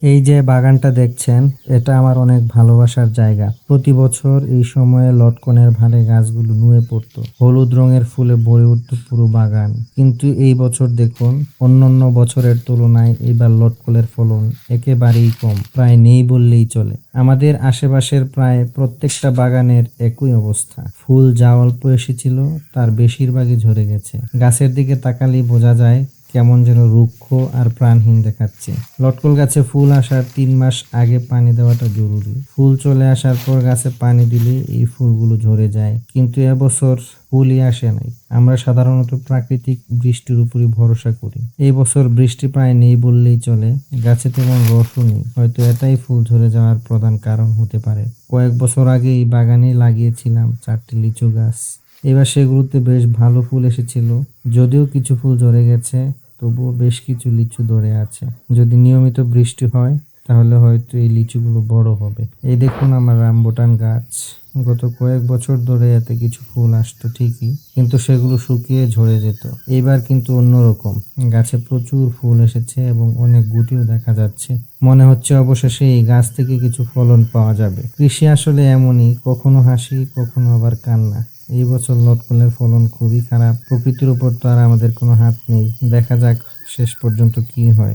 এই যে বাগানটা দেখছেন, এটা আমার অনেক ভালোবাসার জায়গা। প্রতি বছর এই সময়ে লটকনের ভারে গাছগুলো নুয়ে পড়তো, হলুদ রঙের ফুলে ভরে উঠতো পুরো বাগান। কিন্তু এই বছর দেখুন, অন্যান্য বছরের তুলনায় এবার লটকনের ফলন একেবারেই কম, প্রায় নেই বললেই চলে। আমাদের আশেপাশের প্রায় প্রত্যেকটা বাগানের একই অবস্থা। ফুল যা অল্প এসেছিল তার বেশিরভাগই ঝরে গেছে। গাছের দিকে তাকালেই বোঝা যায় কেমন যেন রুক্ষ আর প্রাণহীন দেখাচ্ছে। লটকল গাছে ফুল আসার 3 মাস আগে পানি দেওয়াটা জরুরি। ফুল চলে আসার পর গাছে পানি দিলে এই ফুলগুলো ঝরে যায়, কিন্তু এবছর ফুলই আসে নাই। আমরা সাধারণত প্রাকৃতিক বৃষ্টির উপরই ভরসা করি। এই বছর বৃষ্টি প্রায় নেই বললেই চলে, গাছে তেমন রসও নেই। হয়তো এটাই ফুল ঝরে যাওয়ার প্রধান কারণ হতে পারে। কয়েক বছর আগে এই বাগানে লাগিয়েছিলাম 4টি লিচু গাছ। এবার সেগুলোতে বেশ ভালো ফুল এসেছিল, যদিও কিছু ফুল ঝরে গেছে, তবুও বেশ কিছু লিচু ধরে আছে। যদি নিয়মিত বৃষ্টি হয় তাহলে হয়তো এই লিচুগুলো বড় হবে। এই দেখুন আমার রামবুটান গাছ। গত কয়েক বছর ধরে এতে কিছু ফুল আসতো ঠিকই, কিন্তু সেগুলো শুকিয়ে ঝরে যেত। এবার কিন্তু অন্যরকম, গাছে প্রচুর ফুল এসেছে এবং অনেক গুটিও দেখা যাচ্ছে। মনে হচ্ছে অবশেষে এই গাছ থেকে কিছু ফলন পাওয়া যাবে। কৃষি আসলে এমনই, কখনো হাসি কখনো আবার কান্না। এই বছর লটকনের ফলন খুবই খারাপ। প্রকৃতির উপর তো আর আমাদের কোনো হাত নেই। দেখা যাক শেষ পর্যন্ত কি হয়।